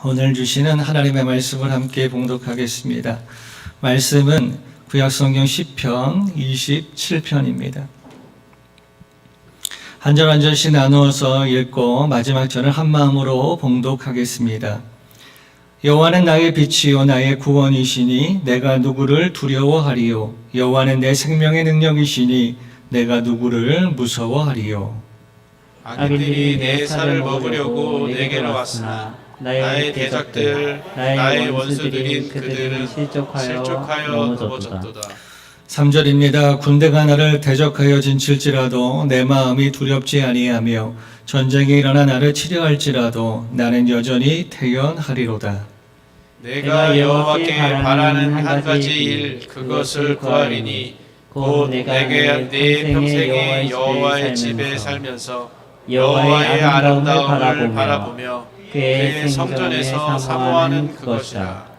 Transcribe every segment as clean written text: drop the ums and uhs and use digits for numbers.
오늘 주시는 하나님의 말씀을 함께 봉독하겠습니다. 말씀은 구약성경 시편 27편입니다. 한 절 한 절씩 나누어서 읽고 마지막 절을 한 마음으로 봉독하겠습니다. 여호와는 나의 빛이요 나의 구원이시니 내가 누구를 두려워하리요. 여호와는 내 생명의 능력이시니 내가 누구를 무서워하리요. 악인들이 내 살을 먹으려고 내게로 왔으나 나의 대적들, 나의 원수들인 그들은 실족하여 넘어졌도다. 3절입니다. 군대가 나를 대적하여 진칠지라도 내 마음이 두렵지 아니하며 전쟁이 일어나 나를 치려할지라도 나는 여전히 태연하리로다. 내가 여호와께 바라는 한 가지 일 그것을 구하리니 곧 내게 내 평생에 여호와의 집에 살면서 여호와의 아름다움을 바라보며 그의 성전에서 사모하는 그것이라.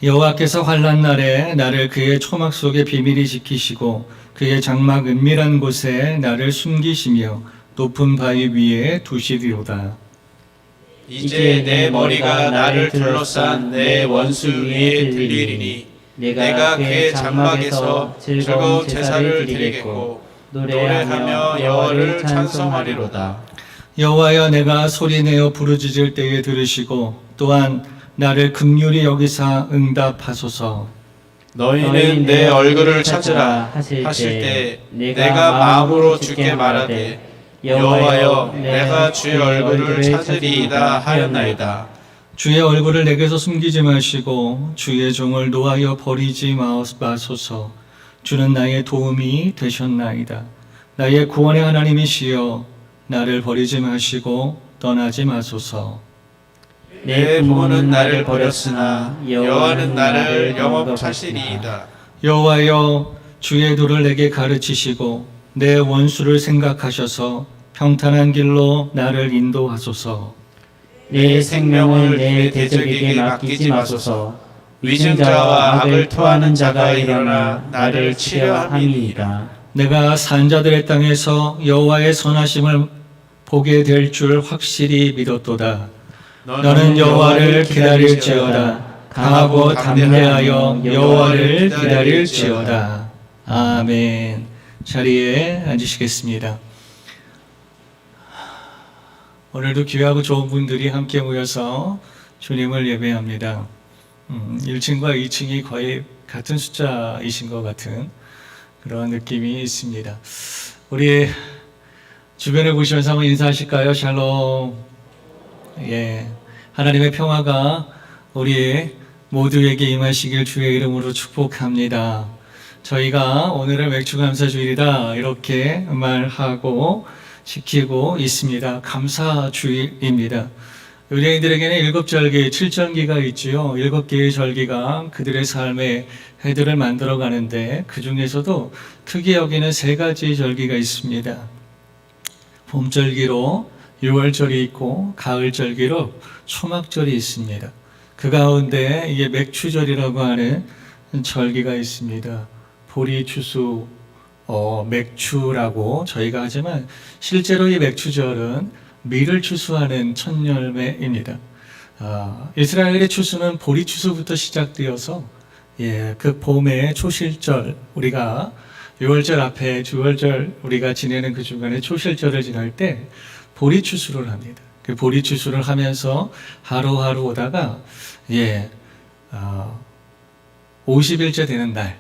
여호와께서 환난 날에 나를 그의 초막 속에 비밀히 지키시고 그의 장막 은밀한 곳에 나를 숨기시며 높은 바위 위에 두시리로다. 이제 내 머리가 나를 둘러싼 내 원수 위에 들리리니 내가 그의 장막에서 즐거운 제사를 드리겠고 노래하며 여호와를 찬송하리로다. 여호와여, 내가 소리내어 부르짖을 때에 들으시고 또한 나를 긍휼히 여기사 응답하소서. 너희는 내 얼굴을 찾으라 하실 때 내가 마음으로 주께 말하되 여호와여 내가 주의 얼굴을 찾으리이다 하였나이다. 주의 얼굴을 내게서 숨기지 마시고 주의 종을 노하여 버리지 마소서. 주는 나의 도움이 되셨나이다. 나의 구원의 하나님이시여 나를 버리지 마시고 떠나지 마소서. 내 부모는 나를 버렸으나 여호와는 나를 영업하시리이다. 여호와여, 주의 도를 내게 가르치시고 내 원수를 생각하셔서 평탄한 길로 나를 인도하소서. 내 생명을 내 대적에게 맡기지 마소서. 위증자와 악을 토하는 자가 일어나 나를 치려 함이니이다. 내가 산자들의 땅에서 여호와의 선하심을 보게 될 줄 확실히 믿었도다. 너는 여호와를 기다릴지어다. 강하고 담대하여 여호와를 기다릴지어다. 아멘. 자리에 앉으시겠습니다. 오늘도 귀하고 좋은 분들이 함께 모여서 주님을 예배합니다. 1층과 2층이 거의 같은 숫자이신 것 같은 그런 느낌이 있습니다. 우리 주변에 보시면서 한번 인사하실까요? 샬롬. 예, 하나님의 평화가 우리 모두에게 임하시길 주의 이름으로 축복합니다. 저희가 오늘은 맥주감사주일이다 이렇게 말하고 지키고 있습니다. 감사주일입니다. 유대인들에게는 7절기, 7절기가 있지요. 7개의 절기가 그들의 삶의 해들을 만들어 가는데 그 중에서도 크게 여기는 3가지 절기가 있습니다. 봄절기로 6월절이 있고 가을절기로 초막절이 있습니다. 그 가운데 이게 맥추절이라고 하는 절기가 있습니다. 보리 추수, 맥추라고 저희가 하지만 실제로 이 맥추절은 밀을 추수하는 첫 열매입니다. 이스라엘의 추수는 보리 추수부터 시작되어서 그 봄의 초실절, 우리가 6월절 앞에 6월절 우리가 지내는 그 중간에 초실절을 지날 때 보리 추수를 합니다. 그 보리 추수를 하면서 하루하루 오다가 50일째 되는 날,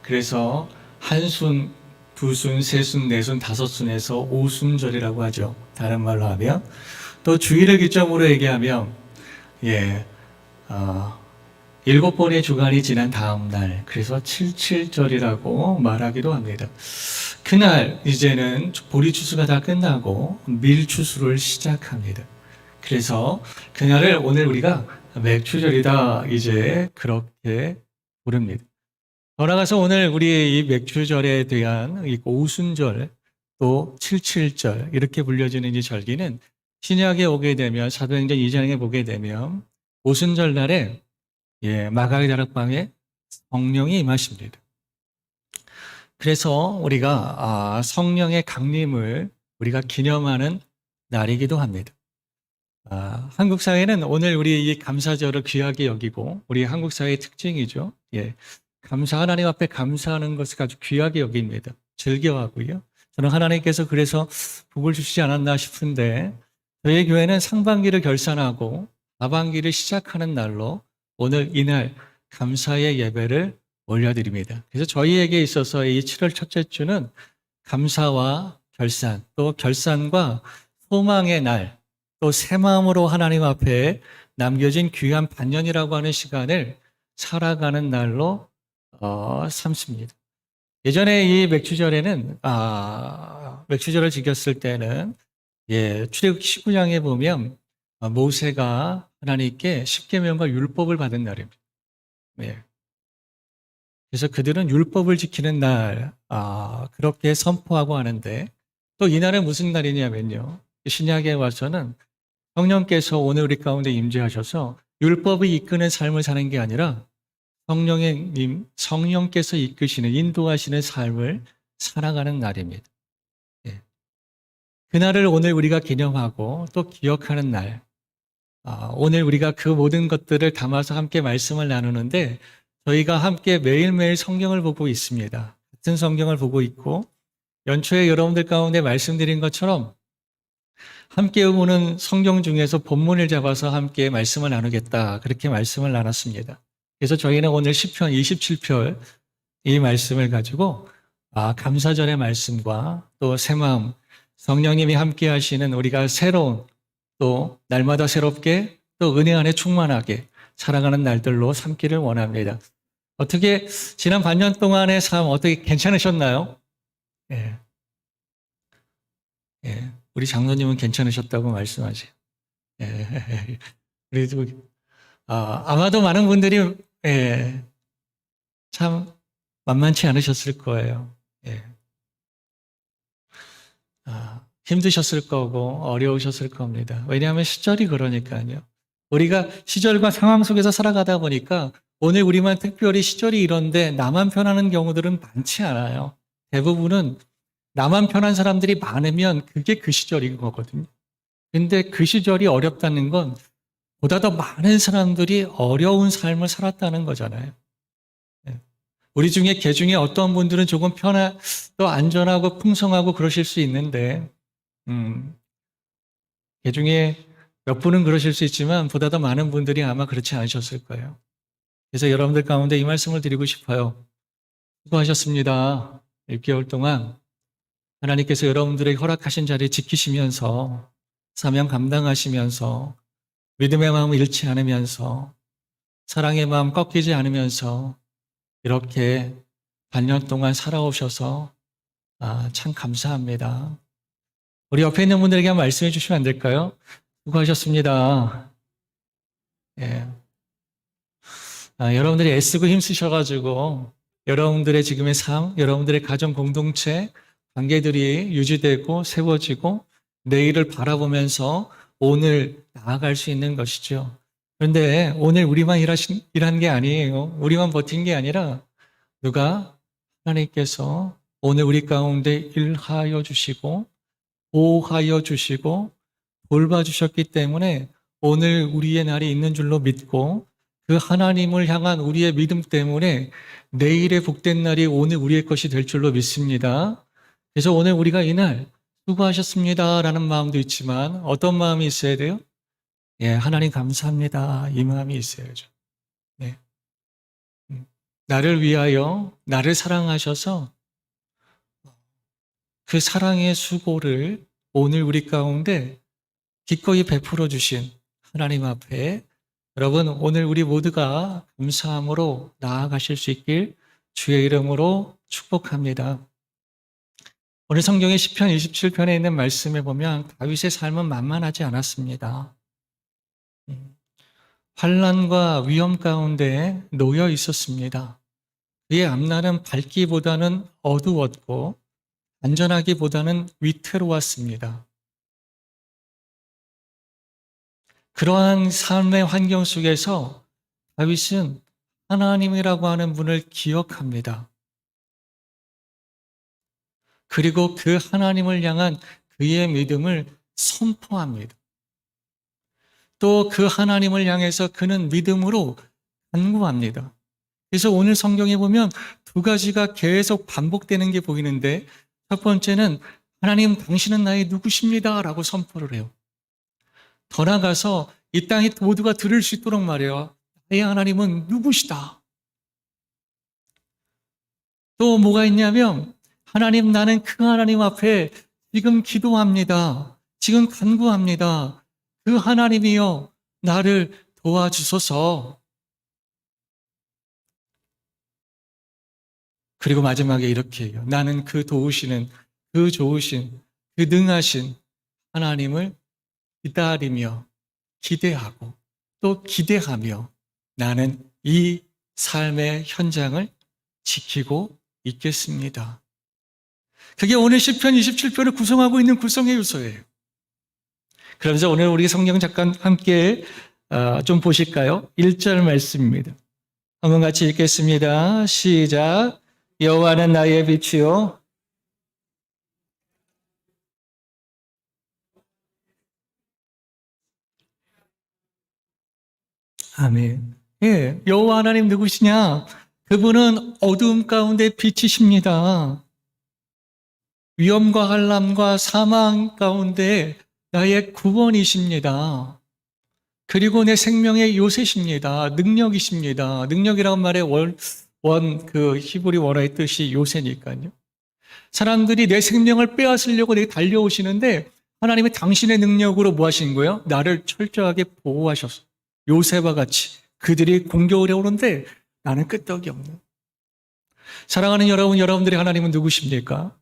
그래서 한순, 두순, 세순, 네순, 다섯순에서 오순절이라고 하죠. 다른 말로 하면 또 주일을 기점으로 얘기하면 7번의 주간이 지난 다음 날, 그래서 칠칠절이라고 말하기도 합니다. 그날 이제는 보리 추수가 다 끝나고 밀 추수를 시작합니다. 그래서 그날을 오늘 우리가 맥추절이다 이제 그렇게 부릅니다. 더 나아가서 오늘 우리 이 맥추절에 대한 이 오순절 또 칠칠절 이렇게 불려지는 이 절기는 신약에 오게 되면 사도행전 2장에 보게 되면 오순절 날에 마가의 다락방에 성령이 임하십니다. 그래서 우리가 성령의 강림을 우리가 기념하는 날이기도 합니다. 한국 사회는 오늘 우리 이 감사절을 귀하게 여기고 우리 한국 사회의 특징이죠. 예. 하나님 앞에 감사하는 것을 아주 귀하게 여깁니다. 즐겨하고요. 저는 하나님께서 그래서 복을 주시지 않았나 싶은데 저희 교회는 상반기를 결산하고 하반기를 시작하는 날로 오늘 이날 감사의 예배를 올려드립니다. 그래서 저희에게 있어서 이 7월 첫째 주는 감사와 결산, 또 결산과 소망의 날, 또 새 마음으로 하나님 앞에 남겨진 귀한 반년이라고 하는 시간을 살아가는 날로 삼습니다. 예전에 이 맥주절에는 맥주절을 지켰을 때는 출애굽기 19장에 보면 모세가 하나님께 십계명과 율법을 받은 날입니다. 예. 그래서 그들은 율법을 지키는 날 그렇게 선포하고 하는데 또 이날은 무슨 날이냐면요. 신약에 와서는 성령께서 오늘 우리 가운데 임재하셔서 율법을 이끄는 삶을 사는 게 아니라 성령께서 이끄시는 인도하시는 삶을 살아가는 날입니다. 예. 그날을 오늘 우리가 기념하고 또 기억하는 날. 오늘 우리가 그 모든 것들을 담아서 함께 말씀을 나누는데 저희가 함께 매일매일 성경을 보고 있습니다. 같은 성경을 보고 있고 연초에 여러분들 가운데 말씀드린 것처럼 함께 보는 성경 중에서 본문을 잡아서 함께 말씀을 나누겠다. 그렇게 말씀을 나눴습니다. 그래서 저희는 오늘 시편 27편 이 말씀을 가지고 감사절의 말씀과 또 새마음 성령님이 함께 하시는 우리가 새로운 또 날마다 새롭게 또 은혜 안에 충만하게 살아가는 날들로 삼기를 원합니다. 어떻게 지난 반년 동안의 삶 어떻게 괜찮으셨나요? 예. 우리 장로님은 괜찮으셨다고 말씀하세요. 예. 그래도 아마도 많은 분들이 참 만만치 않으셨을 거예요. 예. 힘드셨을 거고 어려우셨을 겁니다. 왜냐하면 시절이 그러니까요. 우리가 시절과 상황 속에서 살아가다 보니까 오늘 우리만 특별히 시절이 이런데 나만 편하는 경우들은 많지 않아요. 대부분은 나만 편한 사람들이 많으면 그게 그 시절인 거거든요. 근데 그 시절이 어렵다는 건 보다 더 많은 사람들이 어려운 삶을 살았다는 거잖아요. 우리 중에 개 중에 어떤 분들은 조금 또 안전하고 풍성하고 그러실 수 있는데 개 중에 몇 분은 그러실 수 있지만 보다 더 많은 분들이 아마 그렇지 않으셨을 거예요. 그래서 여러분들 가운데 이 말씀을 드리고 싶어요. 수고하셨습니다. 6개월 동안 하나님께서 여러분들에게 허락하신 자리를 지키시면서 사명 감당하시면서 믿음의 마음을 잃지 않으면서 사랑의 마음 꺾이지 않으면서 이렇게 반년 동안 살아오셔서 참 감사합니다. 우리 옆에 있는 분들에게 한번 말씀해 주시면 안 될까요? 수고하셨습니다. 예. 여러분들이 애쓰고 힘쓰셔가지고 여러분들의 지금의 삶, 여러분들의 가정 공동체, 관계들이 유지되고 세워지고 내일을 바라보면서 오늘 나아갈 수 있는 것이죠. 그런데 오늘 우리만 일한 게 아니에요. 우리만 버틴 게 아니라 누가 하나님께서 오늘 우리 가운데 일하여 주시고 보호하여 주시고 돌봐주셨기 때문에 오늘 우리의 날이 있는 줄로 믿고 그 하나님을 향한 우리의 믿음 때문에 내일의 복된 날이 오늘 우리의 것이 될 줄로 믿습니다. 그래서 오늘 우리가 이날 수고하셨습니다 라는 마음도 있지만 어떤 마음이 있어야 돼요? 하나님 감사합니다. 이 마음이 있어야죠. 네. 나를 위하여 나를 사랑하셔서 그 사랑의 수고를 오늘 우리 가운데 기꺼이 베풀어 주신 하나님 앞에 여러분 오늘 우리 모두가 감사함으로 나아가실 수 있길 주의 이름으로 축복합니다. 오늘 성경의 시편 27편에 있는 말씀에 보면 다윗의 삶은 만만하지 않았습니다. 환난과 위험 가운데 놓여 있었습니다. 그의 앞날은 밝기보다는 어두웠고 안전하기보다는 위태로웠습니다. 그러한 삶의 환경 속에서 다윗은 하나님이라고 하는 분을 기억합니다. 그리고 그 하나님을 향한 그의 믿음을 선포합니다. 또 그 하나님을 향해서 그는 믿음으로 간구합니다. 그래서 오늘 성경에 보면 두 가지가 계속 반복되는 게 보이는데, 첫 번째는 하나님 당신은 나의 누구십니다 라고 선포를 해요. 더 나아가서 이 땅에 모두가 들을 수 있도록 말해요. 나의 하나님은 누구시다. 또 뭐가 있냐면, 하나님, 나는 그 하나님 앞에 지금 기도합니다. 지금 간구합니다. 그 하나님이여 나를 도와주소서. 그리고 마지막에 이렇게 해요. 나는 그 도우시는, 그 좋으신, 그 능하신 하나님을 기다리며 기대하고 또 기대하며 나는 이 삶의 현장을 지키고 있겠습니다. 그게 오늘 시편 27편을 구성하고 있는 구성의 요소예요. 그러면서 오늘 우리 성경 잠깐 함께 좀 보실까요? 1절 말씀입니다. 한번 같이 읽겠습니다. 시작. 여호와는 나의 빛이요 아멘. 예, 여호와 하나님 누구시냐? 그분은 어두움 가운데 빛이십니다. 위험과 환난과 사망 가운데 나의 구원이십니다. 그리고 내 생명의 요새십니다. 능력이십니다. 능력이라는 말의 그 히브리 원어의 뜻이 요새니까요. 사람들이 내 생명을 빼앗으려고 내게 달려오시는데 하나님의 당신의 능력으로 뭐 하시는 거예요? 나를 철저하게 보호하셨어. 요새와 같이 그들이 공격을 해오는데 나는 끄떡이 없는. 사랑하는 여러분, 여러분들의 하나님은 누구십니까?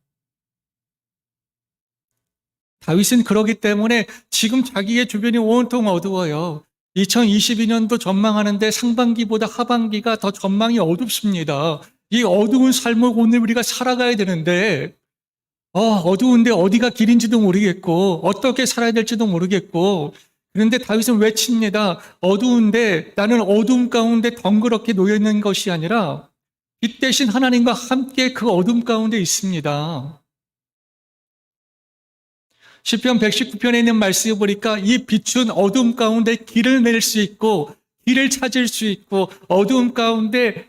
다윗은 그러기 때문에 지금 자기의 주변이 온통 어두워요. 2022년도 전망하는데 상반기보다 하반기가 더 전망이 어둡습니다. 이 어두운 삶을 오늘 우리가 살아가야 되는데 어두운데 어디가 길인지도 모르겠고 어떻게 살아야 될지도 모르겠고 그런데 다윗은 외칩니다. 어두운데 나는 어둠 가운데 덩그렇게 놓여있는 것이 아니라 빛 대신 하나님과 함께 그 어둠 가운데 있습니다. 시편 119편에 있는 말씀을 보니까 이 빛은 어둠 가운데 길을 낼 수 있고 길을 찾을 수 있고 어둠 가운데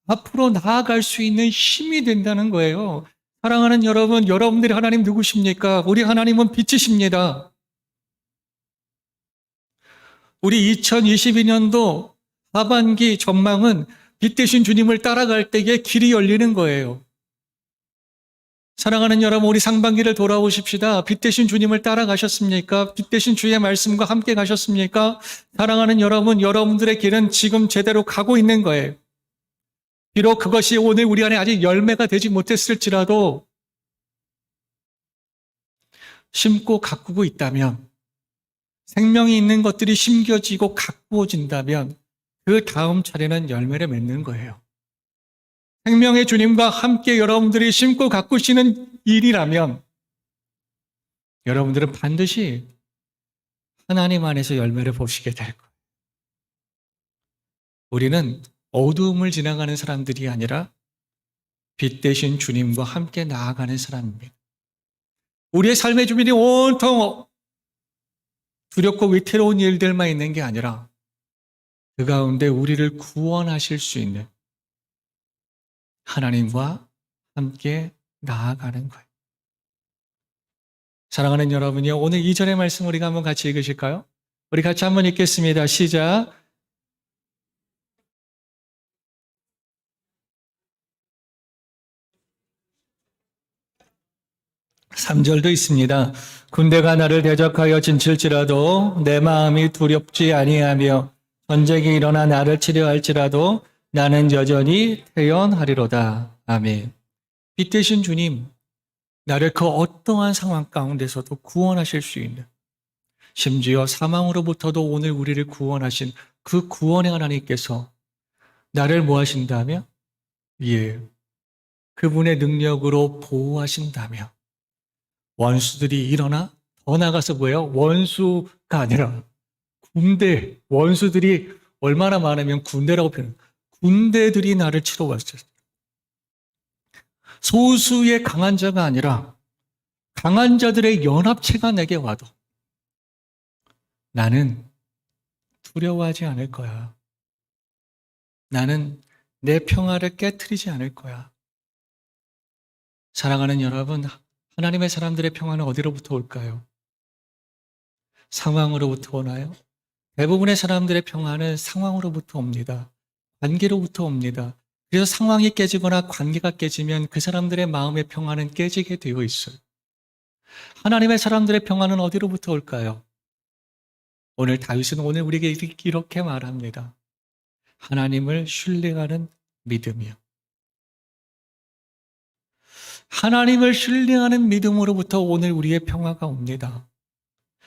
앞으로 나아갈 수 있는 힘이 된다는 거예요. 사랑하는 여러분, 여러분들의 하나님 누구십니까? 우리 하나님은 빛이십니다. 우리 2022년도 하반기 전망은 빛 대신 주님을 따라갈 때에 길이 열리는 거예요. 사랑하는 여러분, 우리 상반기를 돌아보십시다. 빛 대신 주님을 따라가셨습니까? 빛 대신 주의 말씀과 함께 가셨습니까? 사랑하는 여러분, 여러분들의 길은 지금 제대로 가고 있는 거예요. 비록 그것이 오늘 우리 안에 아직 열매가 되지 못했을지라도 심고 가꾸고 있다면, 생명이 있는 것들이 심겨지고 가꾸어진다면 그 다음 차례는 열매를 맺는 거예요. 생명의 주님과 함께 여러분들이 심고 가꾸시는 일이라면 여러분들은 반드시 하나님 안에서 열매를 보시게 될 거예요. 우리는 어두움을 지나가는 사람들이 아니라 빛 대신 주님과 함께 나아가는 사람입니다. 우리의 삶의 주변이 온통 두렵고 위태로운 일들만 있는 게 아니라 그 가운데 우리를 구원하실 수 있는 하나님과 함께 나아가는 거예요. 사랑하는 여러분이요, 오늘 2절의 말씀 우리가 한번 같이 읽으실까요? 우리 같이 한번 읽겠습니다. 시작. 삼절도 있습니다. 군대가 나를 대적하여 진칠지라도 내 마음이 두렵지 아니하며 전쟁이 일어나 나를 치려할지라도 나는 여전히 태연하리로다. 아멘. 빛 대신 주님, 나를 그 어떠한 상황 가운데서도 구원하실 수 있는, 심지어 사망으로부터도 오늘 우리를 구원하신 그 구원의 하나님께서 나를 뭐 하신다며? 예, 그분의 능력으로 보호하신다며 원수들이 일어나 더 나가서 뭐예요? 원수가 아니라 군대, 원수들이 얼마나 많으면 군대라고 표현해요. 군대들이 나를 치러 왔어요. 소수의 강한 자가 아니라 강한 자들의 연합체가 내게 와도 나는 두려워하지 않을 거야. 나는 내 평화를 깨트리지 않을 거야. 사랑하는 여러분, 하나님의 사람들의 평화는 어디로부터 올까요? 상황으로부터 오나요? 대부분의 사람들의 평화는 상황으로부터 옵니다. 관계로부터 옵니다. 그래서 상황이 깨지거나 관계가 깨지면 그 사람들의 마음의 평화는 깨지게 되어 있어요. 하나님의 사람들의 평화는 어디로부터 올까요? 오늘 다윗은 오늘 우리에게 이렇게 말합니다. 하나님을 신뢰하는 믿음이요. 하나님을 신뢰하는 믿음으로부터 오늘 우리의 평화가 옵니다.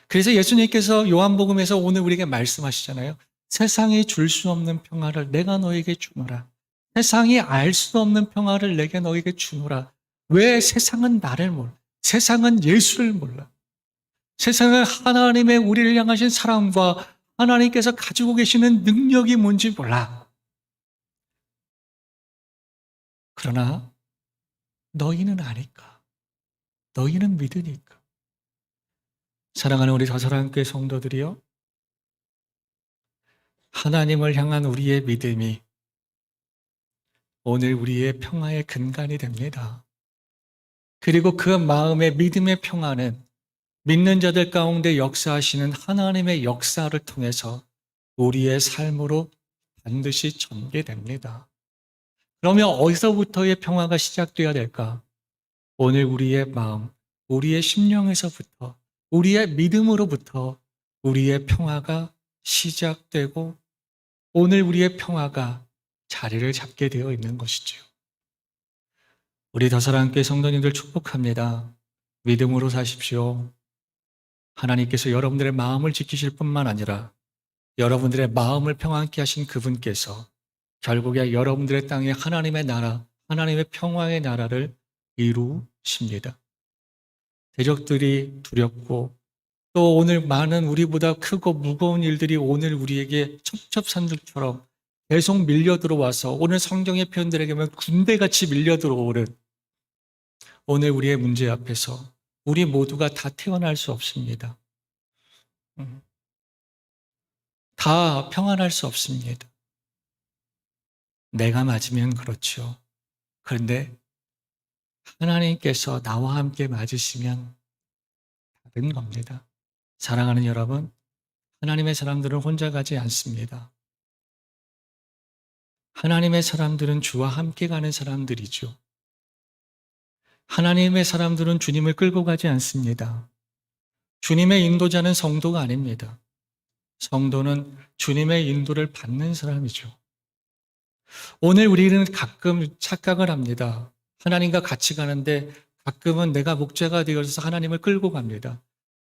그래서 예수님께서 요한복음에서 오늘 우리에게 말씀하시잖아요. 세상이 줄 수 없는 평화를 내가 너에게 주노라. 세상이 알 수 없는 평화를 내게 너에게 주노라. 왜 세상은 나를 몰라? 세상은 예수를 몰라. 세상은 하나님의 우리를 향하신 사랑과 하나님께서 가지고 계시는 능력이 뭔지 몰라. 그러나 너희는 아니까. 너희는 믿으니까. 사랑하는 우리 저사랑교회 성도들이요. 하나님을 향한 우리의 믿음이 오늘 우리의 평화의 근간이 됩니다. 그리고 그 마음의 믿음의 평화는 믿는 자들 가운데 역사하시는 하나님의 역사를 통해서 우리의 삶으로 반드시 전개됩니다. 그러면 어디서부터의 평화가 시작되어야 될까? 오늘 우리의 마음, 우리의 심령에서부터, 우리의 믿음으로부터 우리의 평화가 시작되고 오늘 우리의 평화가 자리를 잡게 되어 있는 것이죠. 우리 더사랑교회 성도님들 축복합니다. 믿음으로 사십시오. 하나님께서 여러분들의 마음을 지키실 뿐만 아니라 여러분들의 마음을 평안케 하신 그분께서 결국에 여러분들의 땅에 하나님의 나라, 하나님의 평화의 나라를 이루십니다. 대적들이 두렵고 또 오늘 많은 우리보다 크고 무거운 일들이 오늘 우리에게 첩첩산중처럼 계속 밀려 들어와서 오늘 성경의 표현들에게 보면 군대같이 밀려 들어오는 오늘 우리의 문제 앞에서 우리 모두가 다 태어날 수 없습니다. 다 평안할 수 없습니다. 내가 맞으면 그렇죠. 그런데 하나님께서 나와 함께 맞으시면 다른 겁니다. 사랑하는 여러분, 하나님의 사람들은 혼자 가지 않습니다. 하나님의 사람들은 주와 함께 가는 사람들이죠. 하나님의 사람들은 주님을 끌고 가지 않습니다. 주님의 인도자는 성도가 아닙니다. 성도는 주님의 인도를 받는 사람이죠. 오늘 우리는 가끔 착각을 합니다. 하나님과 같이 가는데 가끔은 내가 목자가 되어서 하나님을 끌고 갑니다.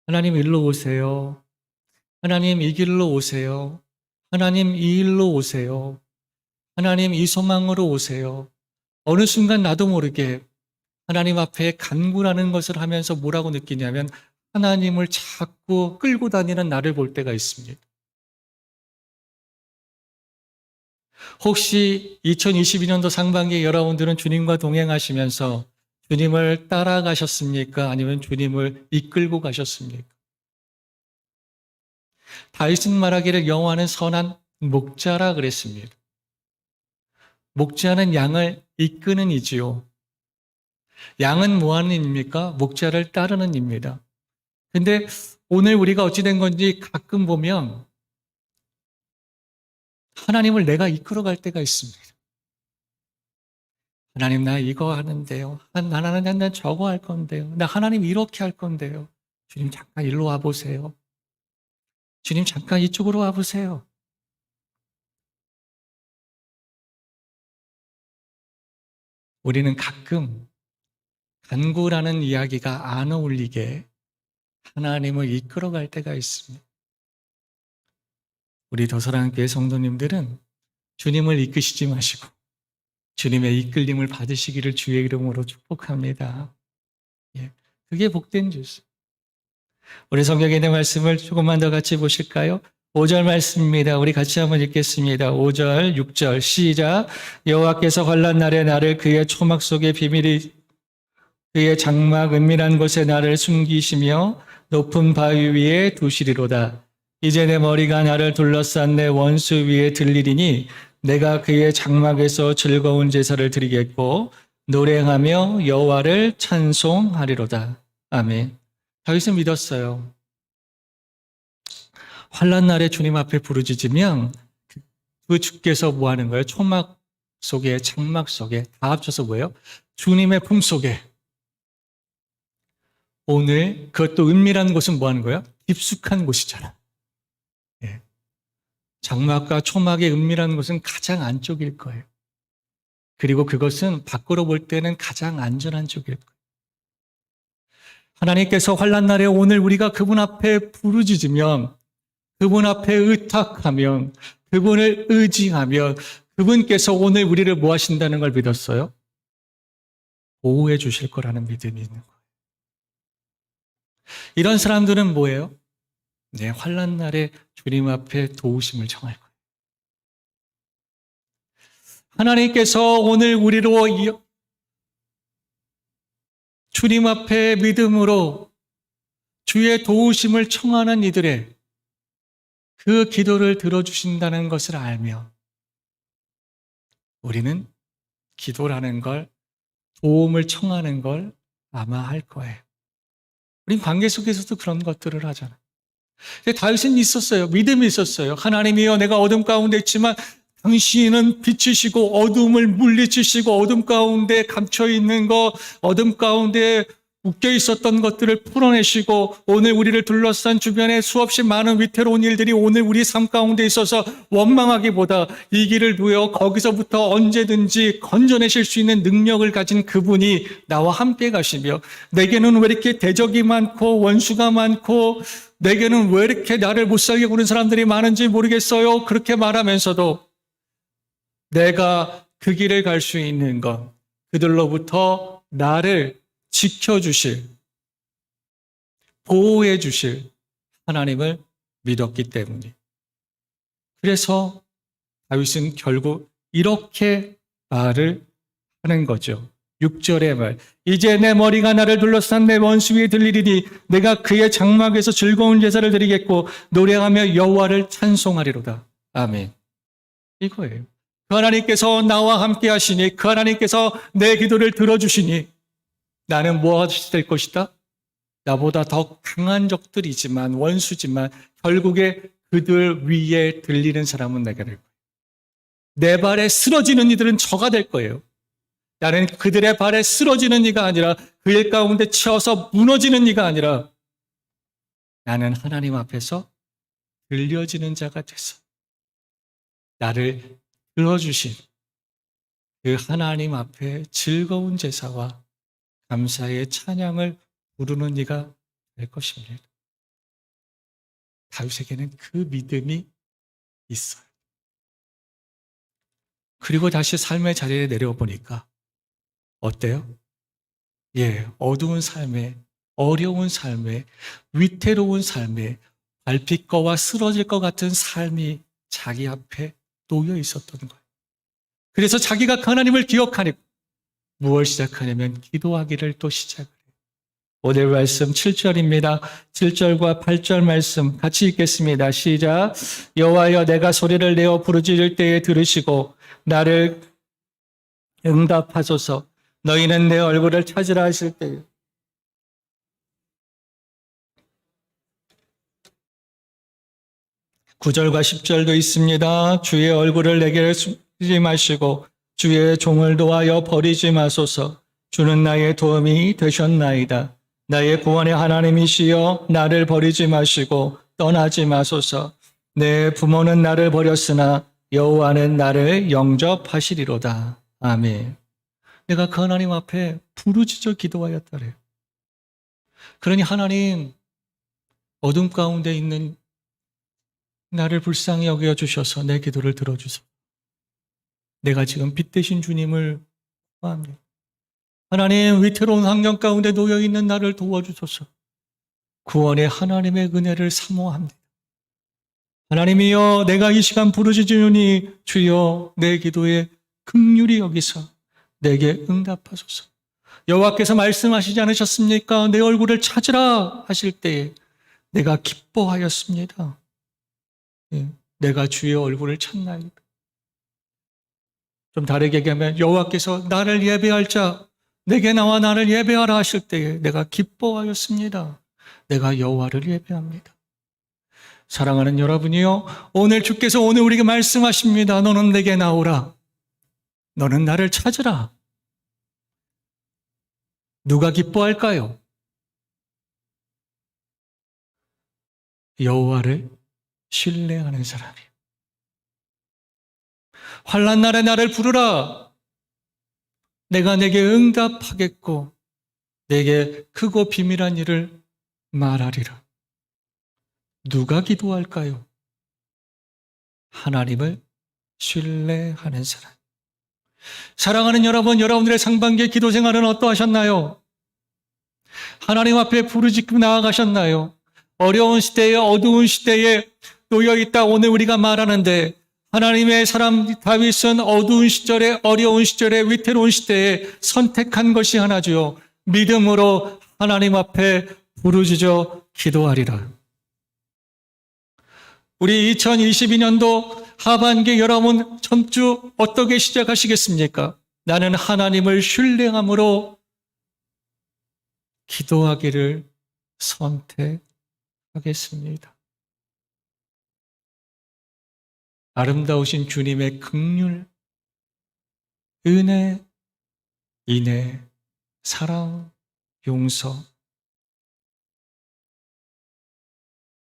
하나님 일로 오세요. 하나님 이 길로 오세요. 하나님 이 일로 오세요. 하나님 이 소망으로 오세요. 어느 순간 나도 모르게 하나님 앞에 간구라는 것을 하면서 뭐라고 느끼냐면 하나님을 자꾸 끌고 다니는 나를 볼 때가 있습니다. 혹시 2022년도 상반기에 여러분들은 주님과 동행하시면서 주님을 따라가셨습니까? 아니면 주님을 이끌고 가셨습니까? 다윗은 말하기를 여호와는 선한 목자라 그랬습니다. 목자는 양을 이끄는 이지요. 양은 뭐 하는 입니까? 목자를 따르는 입니다. 근데 오늘 우리가 어찌 된 건지 가끔 보면 하나님을 내가 이끌어 갈 때가 있습니다. 하나님 나 이거 하는데요. 난 저거 할 건데요. 나 하나님 이렇게 할 건데요. 주님 잠깐 일로 와보세요. 주님 잠깐 이쪽으로 와보세요. 우리는 가끔 간구라는 이야기가 안 어울리게 하나님을 이끌어 갈 때가 있습니다. 우리 더사랑교회 성도님들은 주님을 이끄시지 마시고 주님의 이끌림을 받으시기를 주의 이름으로 축복합니다. 예, 그게 복된 주스. 우리 성경에 있는 말씀을 조금만 더 같이 보실까요? 5절 말씀입니다. 우리 같이 한번 읽겠습니다. 5절, 6절 시작. 여호와께서 환난 날에 나를 그의 초막 속에 비밀이 그의 장막 은밀한 곳에 나를 숨기시며 높은 바위 위에 두시리로다. 이제 내 머리가 나를 둘러싼 내 원수 위에 들리리니 내가 그의 장막에서 즐거운 제사를 드리겠고 노래하며 여호와를 찬송하리로다. 아멘. 다윗은 믿었어요. 환난 날에 주님 앞에 부르짖으면 그 주께서 뭐 하는 거예요? 초막 속에 장막 속에 다 합쳐서 뭐예요? 주님의 품 속에. 오늘 그것도 은밀한 곳은 뭐 하는 거예요? 깊숙한 곳이잖아. 예. 장막과 초막의 은밀한 곳은 가장 안쪽일 거예요. 그리고 그것은 밖으로 볼 때는 가장 안전한 쪽일 거예요. 하나님께서 환난 날에 오늘 우리가 그분 앞에 부르짖으면, 그분 앞에 의탁하면, 그분을 의지하면 그분께서 오늘 우리를 뭐 하신다는 걸 믿었어요? 보호해 주실 거라는 믿음이 있는 거예요. 이런 사람들은 뭐예요? 네, 환난 날에 주님 앞에 도우심을 청할 거예요. 하나님께서 오늘 우리로 주님 앞에 믿음으로 주의 도우심을 청하는 이들의 그 기도를 들어주신다는 것을 알며 우리는 기도라는 걸, 도움을 청하는 걸 아마 할 거예요. 우린 관계 속에서도 그런 것들을 하잖아요. 다윗은 있었어요. 믿음이 있었어요. 하나님이여, 내가 어둠 가운데 있지만 당신은 빛이시고 어둠을 물리치시고 어둠 가운데 감춰 있는 것, 어둠 가운데 묶여 있었던 것들을 풀어내시고 오늘 우리를 둘러싼 주변에 수없이 많은 위태로운 일들이 오늘 우리 삶 가운데 있어서 원망하기보다 이 길을 누여 거기서부터 언제든지 건져내실 수 있는 능력을 가진 그분이 나와 함께 가시며 내게는 왜 이렇게 대적이 많고 원수가 많고 내게는 왜 이렇게 나를 못 살게 구는 사람들이 많은지 모르겠어요. 그렇게 말하면서도 내가 그 길을 갈 수 있는 것, 그들로부터 나를 지켜주실, 보호해 주실 하나님을 믿었기 때문에. 그래서 다윗은 결국 이렇게 말을 하는 거죠. 6절의 말. 이제 내 머리가 나를 둘러싼 내 원수 위에 들리리니 내가 그의 장막에서 즐거운 제사를 드리겠고 노래하며 여호와를 찬송하리로다. 아멘. 이거예요. 그 하나님께서 나와 함께 하시니, 그 하나님께서 내 기도를 들어주시니 나는 무엇이 될 것이다? 나보다 더 강한 적들이지만, 원수지만 결국에 그들 위에 들리는 사람은 내가 될 거예요. 내 발에 쓰러지는 이들은 저가 될 거예요. 나는 그들의 발에 쓰러지는 이가 아니라 그 일 가운데 치어서 무너지는 이가 아니라 나는 하나님 앞에서 들려지는 자가 돼서 나를 들어주신 그 하나님 앞에 즐거운 제사와 감사의 찬양을 부르는 이가 될 것입니다. 다윗에게는 그 믿음이 있어요. 그리고 다시 삶의 자리에 내려와 보니까 어때요? 예, 어두운 삶에, 어려운 삶에, 위태로운 삶에 밟힐 거와 쓰러질 것 같은 삶이 자기 앞에 놓여 있었던 거예요. 그래서 자기가 하나님을 기억하니 무엇을 시작하냐면 기도하기를 또 시작을 해요. 오늘 말씀 7절입니다. 7절과 8절 말씀 같이 읽겠습니다. 시작. 여호와여, 내가 소리를 내어 부르짖을 때에 들으시고 나를 응답하소서. 너희는 내 얼굴을 찾으라 하실 때에 9절과 10절도 있습니다. 주의 얼굴을 내게 숨기지 마시고 주의 종을 도하여 버리지 마소서. 주는 나의 도움이 되셨나이다. 나의 구원의 하나님이시여, 나를 버리지 마시고 떠나지 마소서. 내 부모는 나를 버렸으나 여호와는 나를 영접하시리로다. 아멘. 내가 그 하나님 앞에 부르짖어 기도하였다래요. 그러니 하나님, 어둠 가운데 있는 나를 불쌍히 여겨주셔서 내 기도를 들어주소서. 내가 지금 빛 되신 주님을 구합니다. 하나님, 위태로운 환경 가운데 놓여있는 나를 도와주소서. 구원의 하나님의 은혜를 사모합니다. 하나님이여, 내가 이 시간 부르짖으니 주여 내 기도에 긍휼히 여기서 내게 응답하소서. 여호와께서 말씀하시지 않으셨습니까? 내 얼굴을 찾으라 하실 때에 내가 기뻐하였습니다. 예, 내가 주의 얼굴을 찾나이다. 좀 다르게 얘기하면 여호와께서 나를 예배할 자 내게 나와 나를 예배하라 하실 때에 내가 기뻐하였습니다. 내가 여호와를 예배합니다. 사랑하는 여러분이요, 오늘 주께서 오늘 우리에게 말씀하십니다. 너는 내게 나오라. 너는 나를 찾으라. 누가 기뻐할까요? 여호와를 신뢰하는 사람이요. 환난 날에 나를 부르라. 내가 내게 응답하겠고 내게 크고 비밀한 일을 말하리라. 누가 기도할까요? 하나님을 신뢰하는 사람. 사랑하는 여러분, 여러분들의 상반기의 기도 생활은 어떠하셨나요? 하나님 앞에 부르짖고 나아가셨나요? 어려운 시대에 어두운 시대에 놓여있다 오늘 우리가 말하는데 하나님의 사람 다윗은 어두운 시절에 어려운 시절에 위태로운 시대에 선택한 것이 하나죠. 믿음으로 하나님 앞에 부르짖어 기도하리라. 우리 2022년도 하반기 여러분 전주 어떻게 시작하시겠습니까? 나는 하나님을 신뢰함으로 기도하기를 선택하겠습니다. 아름다우신 주님의 긍휼, 은혜, 인애, 사랑, 용서.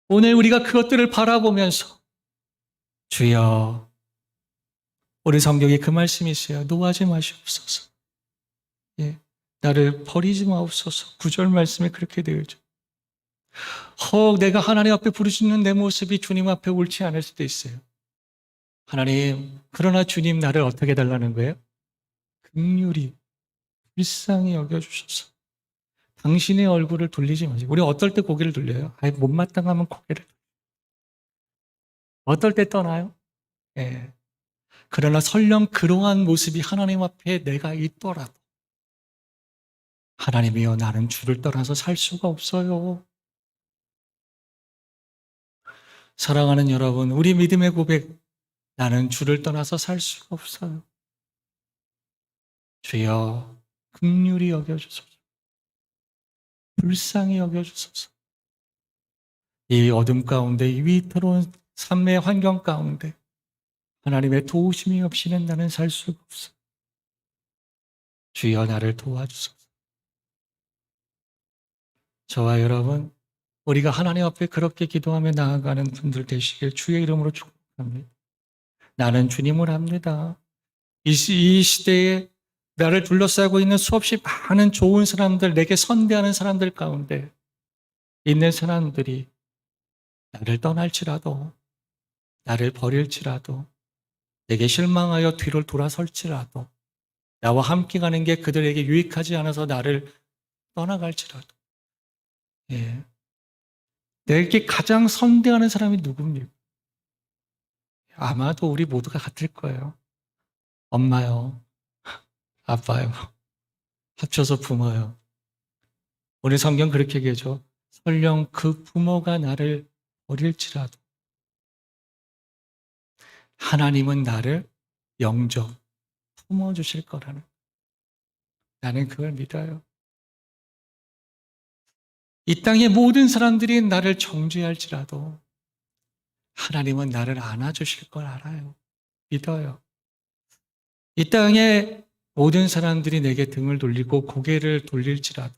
오늘 우리가 그것들을 바라보면서 주여, 우리 성경에 그 말씀이 있어요. 노하지 마시옵소서. 예, 나를 버리지 마옵소서. 9절 말씀에 그렇게 되어 있죠. 내가 하나님 앞에 부르짖는 내 모습이 주님 앞에 옳지 않을 수도 있어요. 하나님, 그러나 주님 나를 어떻게 해달라는 거예요? 긍휼히 불쌍히 여겨주셔서 당신의 얼굴을 돌리지 마시고. 우리 어떨 때 고개를 돌려요? 못마땅하면 고개를 돌려요. 어떨 때 떠나요? 예. 그러나 설령 그러한 모습이 하나님 앞에 내가 있더라도 하나님이여 나는 주를 떠나서 살 수가 없어요. 사랑하는 여러분, 우리 믿음의 고백, 나는 주를 떠나서 살 수가 없어요. 주여 긍휼히 여겨주소서. 불쌍히 여겨주소서. 이 어둠 가운데, 이 위태로운 삶의 환경 가운데 하나님의 도우심이 없이는 나는 살 수가 없어. 주여 나를 도와주소서. 저와 여러분, 우리가 하나님 앞에 그렇게 기도하며 나아가는 분들 되시길 주의 이름으로 축복합니다. 나는 주님을 압니다. 이 시대에 나를 둘러싸고 있는 수없이 많은 좋은 사람들, 내게 선대하는 사람들 가운데 있는 사람들이 나를 떠날지라도, 나를 버릴지라도, 내게 실망하여 뒤를 돌아설지라도, 나와 함께 가는 게 그들에게 유익하지 않아서 나를 떠나갈지라도, 예. 내게 가장 선대하는 사람이 누굽니까? 아마도 우리 모두가 같을 거예요. 엄마요, 아빠요, 합쳐서 부모요. 우리 성경 그렇게 얘기하죠. 설령 그 부모가 나를 버릴지라도 하나님은 나를 영접 품어주실 거라는, 나는 그걸 믿어요. 이 땅의 모든 사람들이 나를 정죄할지라도 하나님은 나를 안아주실 걸 알아요. 믿어요. 이 땅의 모든 사람들이 내게 등을 돌리고 고개를 돌릴지라도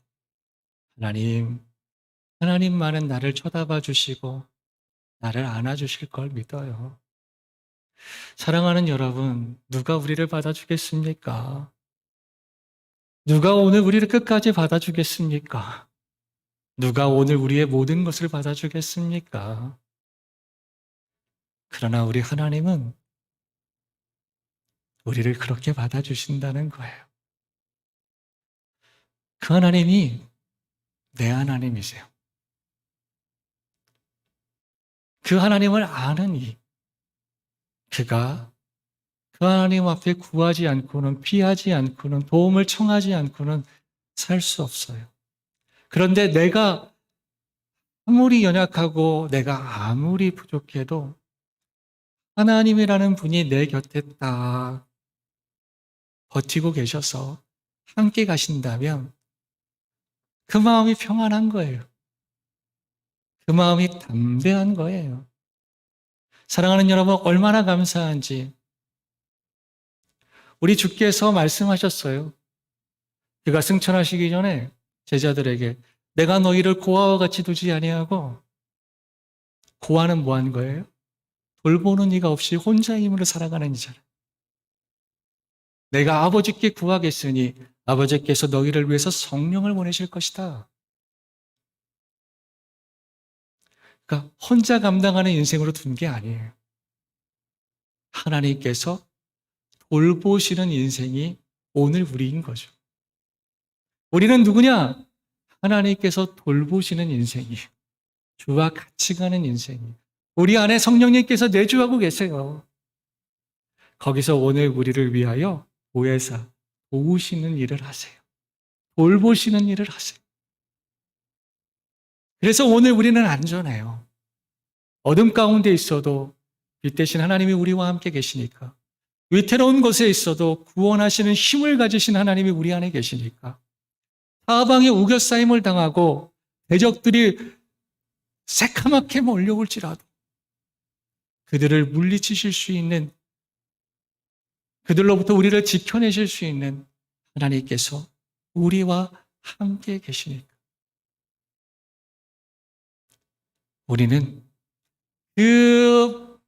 하나님만은 나를 쳐다봐 주시고 나를 안아주실 걸 믿어요. 사랑하는 여러분, 누가 우리를 받아주겠습니까? 누가 오늘 우리를 끝까지 받아주겠습니까? 누가 오늘 우리의 모든 것을 받아주겠습니까? 그러나 우리 하나님은 우리를 그렇게 받아주신다는 거예요. 그 하나님이 내 하나님이세요. 그 하나님을 아는 그가 그 하나님 앞에 구하지 않고는, 피하지 않고는, 도움을 청하지 않고는 살 수 없어요. 그런데 내가 아무리 연약하고 내가 아무리 부족해도 하나님이라는 분이 내 곁에 딱 버티고 계셔서 함께 가신다면 그 마음이 평안한 거예요. 그 마음이 담대한 거예요. 사랑하는 여러분, 얼마나 감사한지 우리 주께서 말씀하셨어요. 그가 승천하시기 전에 제자들에게 내가 너희를 고아와 같이 두지 아니하고, 고아는 뭐 한 거예요? 돌보는 이가 없이 혼자 힘으로 살아가는 이잖아. 내가 아버지께 구하겠으니 아버지께서 너희를 위해서 성령을 보내실 것이다. 그러니까 혼자 감당하는 인생으로 둔 게 아니에요. 하나님께서 돌보시는 인생이 오늘 우리인 거죠. 우리는 누구냐? 하나님께서 돌보시는 인생이, 주와 같이 가는 인생이, 우리 안에 성령님께서 내주하고 계세요. 거기서 오늘 우리를 위하여 보혜사, 도우시는 일을 하세요. 돌보시는 일을 하세요. 그래서 오늘 우리는 안전해요. 어둠 가운데 있어도 빛 대신 하나님이 우리와 함께 계시니까, 위태로운 곳에 있어도 구원하시는 힘을 가지신 하나님이 우리 안에 계시니까, 사방에 우겨싸임을 당하고 대적들이 새카맣게 몰려올지라도 그들을 물리치실 수 있는, 그들로부터 우리를 지켜내실 수 있는 하나님께서 우리와 함께 계시니까 우리는 그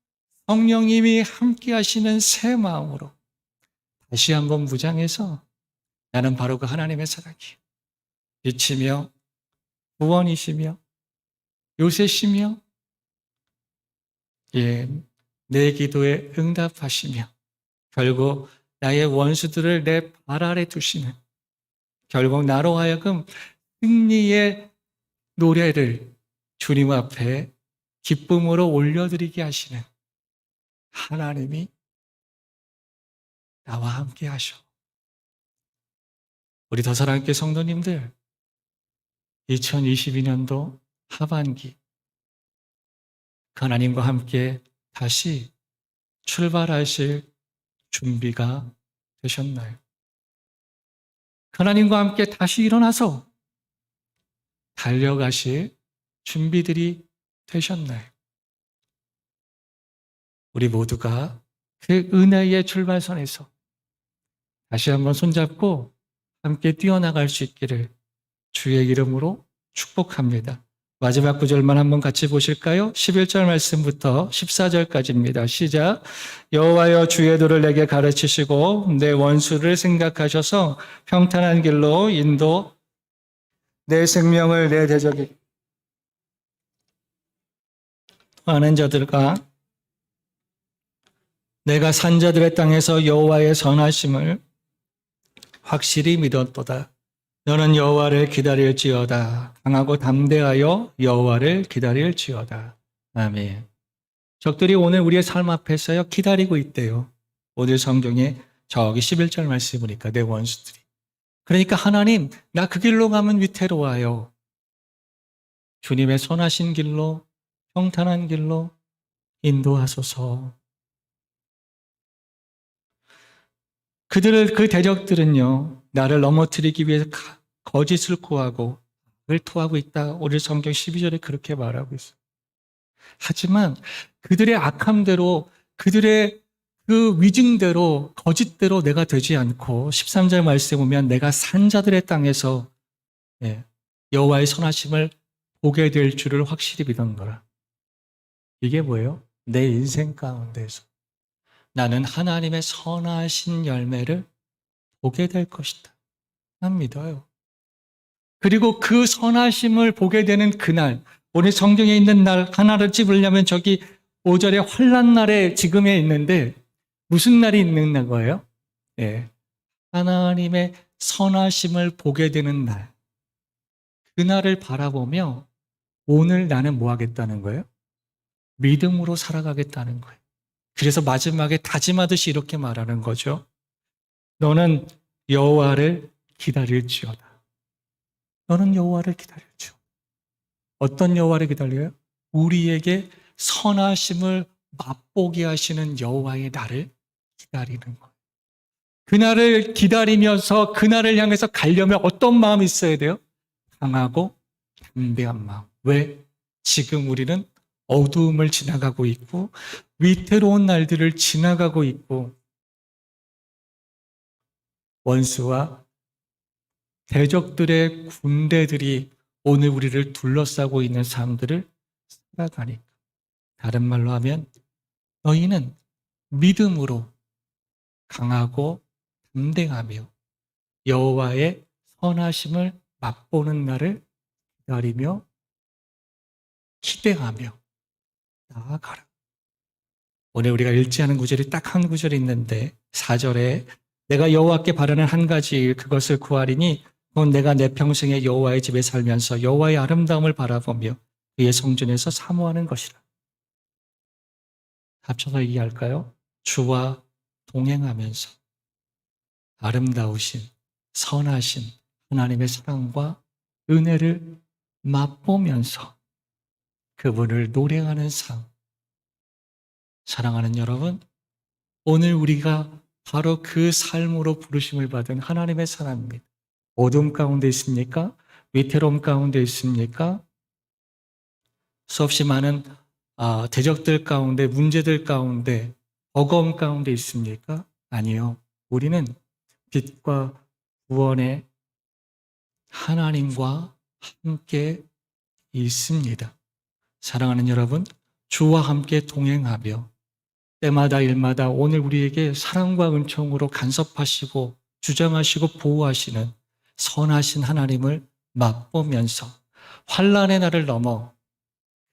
성령님이 함께 하시는 새 마음으로 다시 한번 무장해서 나는 바로 그 하나님의 사랑이에요. 빛이며 구원이시며 요새시며 내 기도에 응답하시며 결국 나의 원수들을 내 발 아래 두시는, 결국 나로 하여금 승리의 노래를 주님 앞에 기쁨으로 올려드리게 하시는 하나님이 나와 함께 하셔. 우리 더 사랑하는 성도님들, 2022년도 하반기 하나님과 함께 다시 출발하실 준비가 되셨나요? 하나님과 함께 다시 일어나서 달려가실 준비들이 되셨나요? 우리 모두가 그 은혜의 출발선에서 다시 한번 손잡고 함께 뛰어나갈 수 있기를 주의 이름으로 축복합니다. 마지막 구절만 한번 같이 보실까요? 11절 말씀부터 14절까지입니다. 시작. 여호와여 주의 도를 내게 가르치시고 내 원수를 생각하셔서 평탄한 길로 인도 내 생명을 내 대적에 하는 자들과 내가 산 자들의 땅에서 여호와의 선하심을 확실히 믿었도다. 너는 여호와를 기다릴지어다. 강하고 담대하여 여호와를 기다릴지어다. 아멘. 적들이 오늘 우리의 삶 앞에서요 기다리고 있대요. 오늘 성경에 저기 11절 말씀 보니까 내 원수들이. 그러니까 하나님, 나 그 길로 가면 위태로워요. 주님의 선하신 길로, 평탄한 길로 인도하소서. 그 대적들은요, 나를 넘어뜨리기 위해서 거짓을 구하고 을 토하고 있다. 오늘 성경 12절에 그렇게 말하고 있어요. 하지만 그들의 악함대로, 그들의 그 위증대로, 거짓대로 내가 되지 않고 13절 말씀에 보면 내가 산 자들의 땅에서 여호와의 선하심을 보게 될 줄을 확실히 믿은 거라. 이게 뭐예요? 내 인생 가운데서 나는 하나님의 선하신 열매를 보게 될 것이다. 난 믿어요. 그리고 그 선하심을 보게 되는 그날, 오늘 성경에 있는 날 하나를 찝으려면 저기 5절에 환난 날에 지금에 있는데 무슨 날이 있는 거예요? 하나님의 선하심을 보게 되는 날. 그날을 바라보며 오늘 나는 뭐 하겠다는 거예요? 믿음으로 살아가겠다는 거예요. 그래서 마지막에 다짐하듯이 이렇게 말하는 거죠. 너는 여호와를 기다릴지어다. 너는 여호와를 기다릴지어다. 어떤 여호와를 기다려요? 우리에게 선하심을 맛보게 하시는 여호와의 날을 기다리는 거예요. 그날을 기다리면서 그날을 향해서 가려면 어떤 마음이 있어야 돼요? 강하고 담대한 마음. 왜? 지금 우리는 어두움을 지나가고 있고 위태로운 날들을 지나가고 있고 원수와 대적들의 군대들이 오늘 우리를 둘러싸고 있는 삶들을 살아가니까. 다른 말로 하면 너희는 믿음으로 강하고 담대하며 여호와의 선하심을 맛보는 날을 기다리며 기대하며 나아가라. 오늘 우리가 읽지 않은 구절이 딱 한 구절이 있는데 4절에 내가 여호와께 바라는 한 가지 일 그것을 구하리니 그건 내가 내 평생에 여호와의 집에 살면서 여호와의 아름다움을 바라보며 그의 성전에서 사모하는 것이라. 합쳐서 얘기할까요? 주와 동행하면서 아름다우신 선하신 하나님의 사랑과 은혜를 맛보면서 그분을 노래하는 삶. 사랑하는 여러분, 오늘 우리가 바로 그 삶으로 부르심을 받은 하나님의 사람입니다. 어둠 가운데 있습니까? 위태로움 가운데 있습니까? 수없이 많은 대적들 가운데, 문제들 가운데, 버거움 가운데 있습니까? 아니요. 우리는 빛과 구원의 하나님과 함께 있습니다. 사랑하는 여러분, 주와 함께 동행하며 때마다 일마다 오늘 우리에게 사랑과 은총으로 간섭하시고 주장하시고 보호하시는 선하신 하나님을 맛보면서 환난의 날을 넘어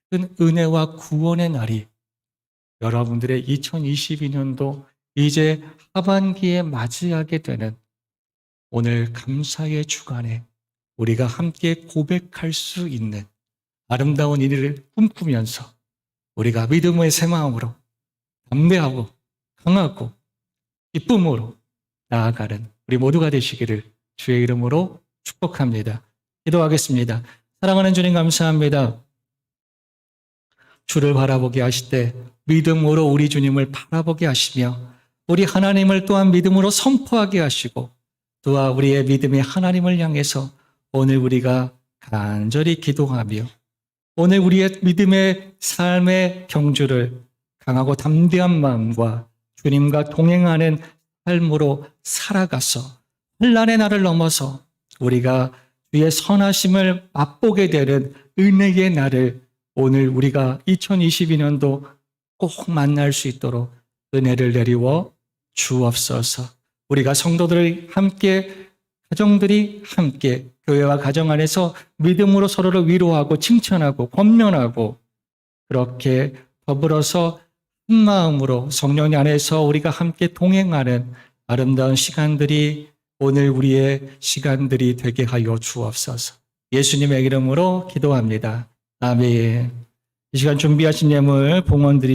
큰 은혜와 구원의 날이 여러분들의 2022년도 이제 하반기에 맞이하게 되는 오늘 감사의 주간에 우리가 함께 고백할 수 있는 아름다운 일을 꿈꾸면서 우리가 믿음의 새 마음으로 담대하고 강하고 기쁨으로 나아가는 우리 모두가 되시기를 주의 이름으로 축복합니다. 기도하겠습니다. 사랑하는 주님 감사합니다. 주를 바라보게 하실 때 믿음으로 우리 주님을 바라보게 하시며 우리 하나님을 또한 믿음으로 선포하게 하시고 또한 우리의 믿음의 하나님을 향해서 오늘 우리가 간절히 기도하며 오늘 우리의 믿음의 삶의 경주를 강하고 담대한 마음과 주님과 동행하는 삶으로 살아가서 환난의 날을 넘어서 우리가 주의 선하심을 맛보게 되는 은혜의 날을 오늘 우리가 2022년도 꼭 만날 수 있도록 은혜를 내리워 주옵소서. 우리가 성도들이 함께 가정들이 함께 교회와 가정 안에서 믿음으로 서로를 위로하고 칭찬하고 권면하고 그렇게 더불어서 한 마음으로 성령 안에서 우리가 함께 동행하는 아름다운 시간들이 오늘 우리의 시간들이 되게 하여 주옵소서. 예수님의 이름으로 기도합니다. 아멘. 이 시간 준비하신 예물 봉헌 드리